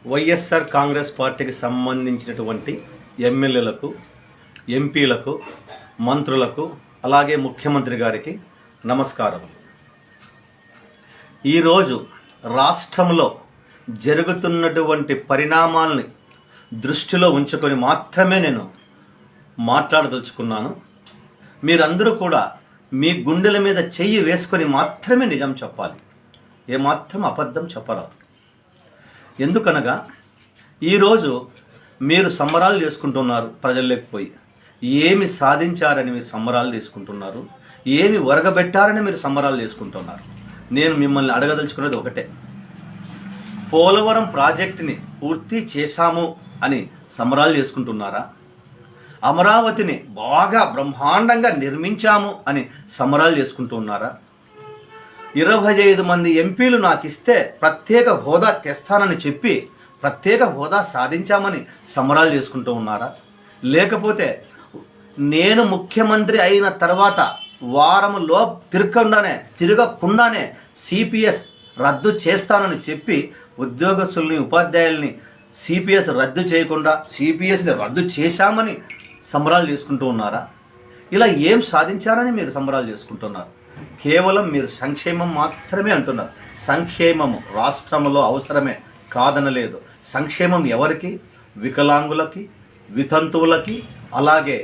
వైఎస్ఆర్ కాంగ్రెస్ పార్టీకి సంబంధించినటువంటి ఎమ్మెల్యేలకు, ఎంపీలకు, మంత్రులకు, అలాగే ముఖ్యమంత్రి గారికి నమస్కారం. ఈరోజు రాష్ట్రంలో జరుగుతున్నటువంటి పరిణామాలని దృష్టిలో ఉంచుకొని మాత్రమే నేను మాట్లాడదలుచుకున్నాను. మీరందరూ కూడా మీ గుండెల మీద చెయ్యి వేసుకొని మాత్రమే నిజం చెప్పాలి, ఏమాత్రం అబద్ధం చెప్పరాదు. ఎందుకనగా ఈరోజు మీరు సంబరాలు చేసుకుంటున్నారు, ప్రజల్లోకి పోయి ఏమి సాధించారని మీరు సంబరాలు చేసుకుంటున్నారు, ఏమి ఒరగబెట్టారని మీరు సంబరాలు చేసుకుంటున్నారు. నేను మిమ్మల్ని అడగదలుచుకున్నది ఒకటే, పోలవరం ప్రాజెక్టుని పూర్తి చేశాము అని సంబరాలు చేసుకుంటున్నారా? అమరావతిని బాగా బ్రహ్మాండంగా నిర్మించాము అని సంబరాలు చేసుకుంటున్నారా? 25 మంది ఎంపీలు నాకు ఇస్తే ప్రత్యేక హోదా తెస్తానని చెప్పి ప్రత్యేక హోదా సాధించామని సంబరాలు చేసుకుంటూ ఉన్నారా? లేకపోతే నేను ముఖ్యమంత్రి అయిన తర్వాత వారంలో తిరగకుండానే సిపిఎస్ రద్దు చేస్తానని చెప్పి ఉద్యోగస్తుల్ని, ఉపాధ్యాయుల్ని సిపిఎస్ రద్దు చేయకుండా సిపిఎస్ని రద్దు చేశామని సంబరాలు చేసుకుంటూ ఉన్నారా? ఇలా ఏం సాధించారని మీరు సంబరాలు చేసుకుంటున్నారు? కేవలం మీరు సంక్షేమం మాత్రమే అంటున్నారు. సంక్షేమము రాష్ట్రంలో అవసరమే, కాదనలేదు. సంక్షేమం ఎవరికి? వికలాంగులకి, వితంతువులకి, అలాగే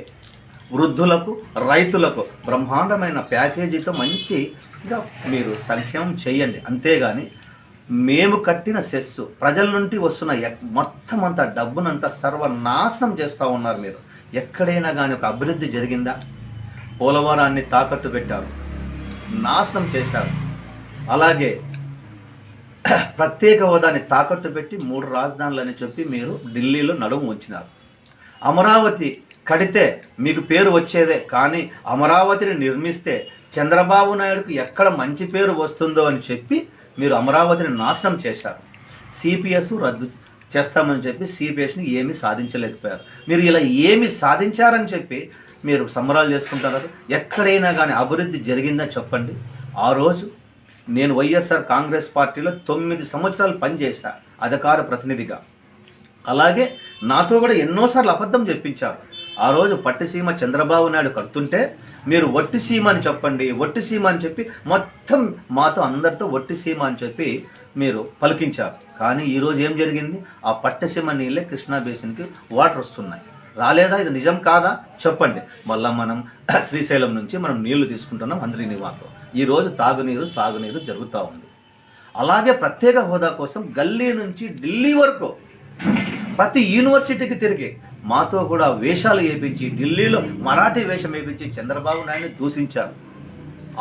వృద్ధులకు, రైతులకు బ్రహ్మాండమైన ప్యాకేజీతో మంచిగా మీరు సంక్షేమం చేయండి. అంతేగాని మేము కట్టిన సెస్సు ప్రజల నుండి వస్తున్న మొత్తం అంతా డబ్బునంతా సర్వనాశనం చేస్తూ ఉన్నారు మీరు. ఎక్కడైనా కానీ ఒక అభివృద్ధి జరిగిందా? పోలవరాన్ని తాకట్టు పెట్టారు, నాశనం చేశారు. అలాగే ప్రత్యేక హోదాని తాకట్టు పెట్టి 3 రాజధానులని చెప్పి మీరు ఢిల్లీలో నడుము ఉంచినారు. అమరావతి కడితే మీకు పేరు వచ్చేదే, కానీ అమరావతిని నిర్మిస్తే చంద్రబాబు నాయుడుకు ఎక్కడ మంచి పేరు వస్తుందో అని చెప్పి మీరు అమరావతిని నాశనం చేశారు. సిపిఎస్ రద్దు చేస్తామని చెప్పి సిపిఎస్ని ఏమీ సాధించలేకపోయారు. మీరు ఇలా ఏమి సాధించారని చెప్పి మీరు సంబరాలు చేసుకుంటున్నారు. ఎక్కడైనా కానీ అభివృద్ధి జరిగిందని చెప్పండి. ఆ రోజు నేను వైఎస్ఆర్ కాంగ్రెస్ పార్టీలో 9 సంవత్సరాలు పనిచేశా అధికార ప్రతినిధిగా. అలాగే నాతో కూడా ఎన్నోసార్లు అబద్ధం చెప్పించారు. ఆ రోజు పట్టిసీమ చంద్రబాబు నాయుడు కడుతుంటే మీరు ఒట్టి సీమ అని చెప్పండి, ఒట్టి సీమ అని చెప్పి మొత్తం మాతో అందరితో ఒట్టి సీమ అని చెప్పి మీరు పలికించారు. కానీ ఈరోజు ఏం జరిగింది? ఆ పట్టిసీమ నీళ్ళే కృష్ణా బేసిన్కి వాటర్ వస్తున్నాయి. రాలేదా? ఇది నిజం కాదా చెప్పండి. మళ్ళీ మనం శ్రీశైలం నుంచి మనం నీళ్లు తీసుకుంటున్నాం అందరినీ వాటర్. ఈరోజు తాగునీరు, సాగునీరు జరుగుతూ ఉంది. అలాగే ప్రత్యేక హోదా కోసం గల్లీ నుంచి ఢిల్లీ వరకు ప్రతి యూనివర్సిటీకి తిరిగి మాతో కూడా వేషాలు వేయించి ఢిల్లీలో మరాఠీ వేషం వేయించి చంద్రబాబు నాయుడిని దూషించారు.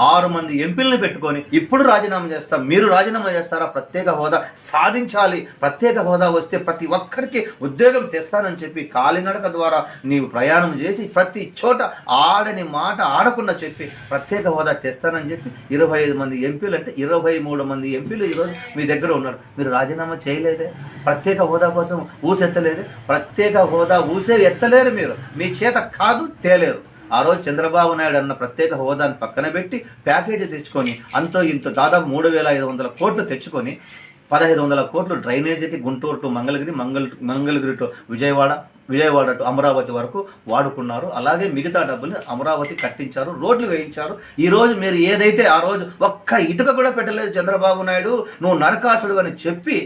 6 మంది ఎంపీలను పెట్టుకొని ఇప్పుడు రాజీనామా చేస్తాం, మీరు రాజీనామా చేస్తారా? ప్రత్యేక హోదా సాధించాలి, ప్రత్యేక హోదా వస్తే ప్రతి ఒక్కరికి ఉద్యోగం తెస్తానని చెప్పి కాలినడక ద్వారా నీవు ప్రయాణం చేసి ప్రతి చోట ఆడని మాట ఆడకుండా చెప్పి ప్రత్యేక హోదా తెస్తానని చెప్పి 25 మంది ఎంపీలు అంటే 23 మంది ఎంపీలు ఈరోజు మీ దగ్గర ఉన్నారు. మీరు రాజీనామా చేయలేదే? ప్రత్యేక హోదా కోసం ఊసెత్తలేదే? ప్రత్యేక హోదా ఊసే ఎత్తలేరు మీరు, మీ చేత కాదు, తేలేరు. ఆ రోజు చంద్రబాబు నాయుడు అన్న ప్రత్యేక హోదాని పక్కన పెట్టి ప్యాకేజీ తెచ్చుకొని అంతో ఇంత దాదాపు 3,500 కోట్లు తెచ్చుకొని 1,500 కోట్లు డ్రైనేజీకి Guntur to Mangalagiri, Mangalagiri to Vijayawada to Amaravati వరకు వాడుకున్నారు. అలాగే మిగతా డబ్బులు అమరావతి కట్టించారు, రోడ్లు వేయించారు. ఈరోజు మీరు ఏదైతే ఆ రోజు ఒక్క ఇటుక కూడా పెట్టలేదు చంద్రబాబు నాయుడు, నువ్వు నరకాసుడు అని చెప్పి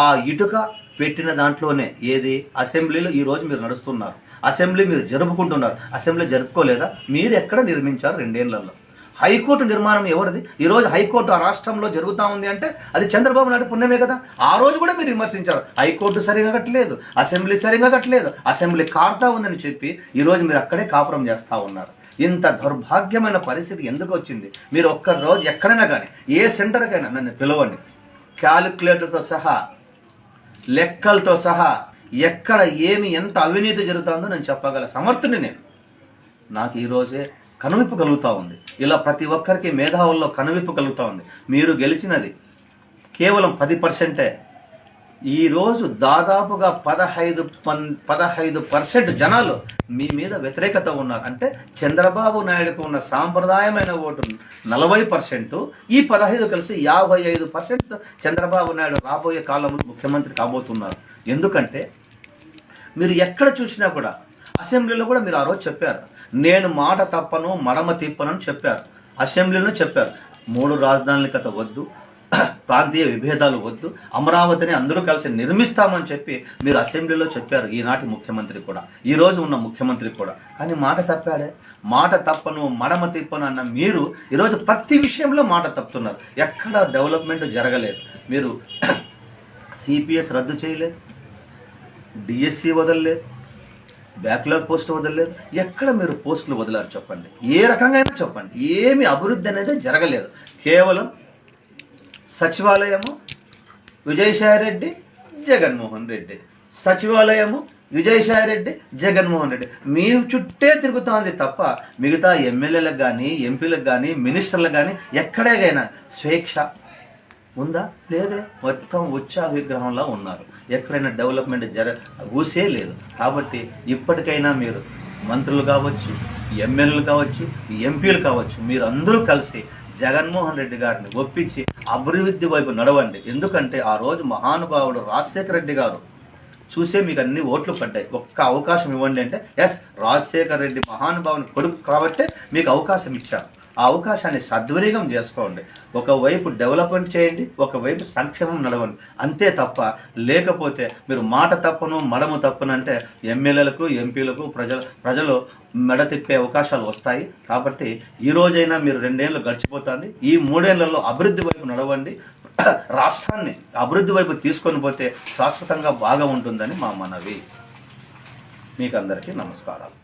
ఆ ఇటుక పెట్టిన దాంట్లోనే ఏది అసెంబ్లీలో ఈరోజు మీరు నడుస్తున్నారు. అసెంబ్లీ మీరు జరుపుకుంటున్నారు. అసెంబ్లీ జరుపుకోలేదా? మీరు ఎక్కడ నిర్మించారు 2 ఏళ్లలో? హైకోర్టు నిర్మాణం ఎవరిది? ఈరోజు హైకోర్టు ఆ రాష్ట్రంలో జరుగుతూ ఉంది అంటే అది చంద్రబాబు నాయుడు పుణ్యమే కదా. ఆ రోజు కూడా మీరు విమర్శించారు, హైకోర్టు సరిగా కట్టలేదు, అసెంబ్లీ సరిగా కట్టలేదు, అసెంబ్లీ కారుతా ఉందని చెప్పి ఈరోజు మీరు అక్కడే కాపురం చేస్తూ ఉన్నారు. ఇంత దౌర్భాగ్యమైన పరిస్థితి ఎందుకు వచ్చింది? మీరు ఒక్కరోజు ఎక్కడైనా కానీ ఏ సెంటర్కైనా నన్ను పిలవండి, క్యాలిక్యులేటర్తో సహా, లెక్కలతో సహా ఎక్కడ ఏమి ఎంత అవినీతి జరుగుతుందో నేను చెప్పగల సమర్థుని నేను. నాకు ఈరోజే కనువిప్పు కలుగుతూ ఉంది. ఇలా ప్రతి ఒక్కరికి మేధావుల్లో కనువిప్పు కలుగుతూ ఉంది. మీరు గెలిచినది కేవలం 10%. ఈరోజు దాదాపుగా 15% జనాలు మీ మీద వ్యతిరేకత ఉన్నారు. అంటే చంద్రబాబు నాయుడుకు ఉన్న సాంప్రదాయమైన ఓటు 40%, ఈ 15 కలిసి 55% చంద్రబాబు నాయుడు రాబోయే కాలంలో ముఖ్యమంత్రి కాబోతున్నారు. ఎందుకంటే మీరు ఎక్కడ చూసినా కూడా, అసెంబ్లీలో కూడా మీరు ఆ రోజు చెప్పారు, నేను మాట తప్పను మడమ తిప్పను అని చెప్పారు. అసెంబ్లీలో చెప్పారు 3 రాజధానుల కథ వద్దు, ప్రాంతీయ విభేదాలు వద్దు, అమరావతిని అందరూ కలిసి నిర్మిస్తామని చెప్పి మీరు అసెంబ్లీలో చెప్పారు. ఈనాటి ముఖ్యమంత్రి కూడా, ఈరోజు ఉన్న ముఖ్యమంత్రి కూడా. కానీ మాట తప్పాడే. మాట తప్పను మడమ తిప్పను అన్న మీరు ఈరోజు ప్రతి విషయంలో మాట తప్పుతున్నారు. ఎక్కడ డెవలప్మెంట్ జరగలేదు. మీరు సిపిఎస్ రద్దు చేయలేదు, డిఎస్సి వదలలేదు, బ్యాక్లాగ్ పోస్ట్ వదలలేదు. ఎక్కడ మీరు పోస్టులు వదిలారు చెప్పండి, ఏ రకంగా అయినా చెప్పండి. ఏమి అభివృద్ధి అనేది జరగలేదు. కేవలం సచివాలయము విజయసాయిరెడ్డి, జగన్మోహన్ రెడ్డి, సచివాలయము విజయసాయిరెడ్డి, జగన్మోహన్ రెడ్డి మీ చుట్టే తిరుగుతోంది తప్ప మిగతా ఎమ్మెల్యేలకు కానీ ఎంపీలకు కానీ మినిస్టర్లకు కానీ ఎక్కడైనా స్వేచ్ఛ ఉందా? లేదే. మొత్తం ఉత్సాహ విగ్రహంలో ఉన్నారు. ఎక్కడైనా డెవలప్మెంట్ ఊసే లేదు. కాబట్టి ఇప్పటికైనా మీరు మంత్రులు కావచ్చు, ఎమ్మెల్యేలు కావచ్చు, ఎంపీలు కావచ్చు, మీరు అందరూ కలిసి జగన్మోహన్ రెడ్డి గారిని ఒప్పించి అభివృద్ధి వైపు నడవండి. ఎందుకంటే ఆ రోజు మహానుభావుడు రాజశేఖర రెడ్డి గారు చూసే మీకు అన్ని ఓట్లు పడ్డాయి. ఒక్క అవకాశం ఇవ్వండి అంటే ఎస్, రాజశేఖర రెడ్డి మహానుభావుని కొడుకు కాబట్టే మీకు అవకాశం ఇచ్చారు. ఆ అవకాశాన్ని సద్వినియోగం చేసుకోండి. ఒకవైపు డెవలప్మెంట్ చేయండి, ఒకవైపు సంక్షేమం నడవండి. అంతే తప్ప లేకపోతే మీరు మాట తప్పను మడము తప్పను అంటే ఎమ్మెల్యేలకు ఎంపీలకు ప్రజలు మెడ తిప్పే అవకాశాలు వస్తాయి. కాబట్టి ఈ రోజైనా మీరు 2 ఏళ్ళు గడిచిపోతుంది. ఈ 3 ఏళ్లలో అభివృద్ధి వైపు నడవండి. రాష్ట్రాన్ని అభివృద్ధి వైపు తీసుకొని పోతే శాశ్వతంగా బాగా ఉంటుందని మా మనవి. మీకు అందరికీ నమస్కారాలు.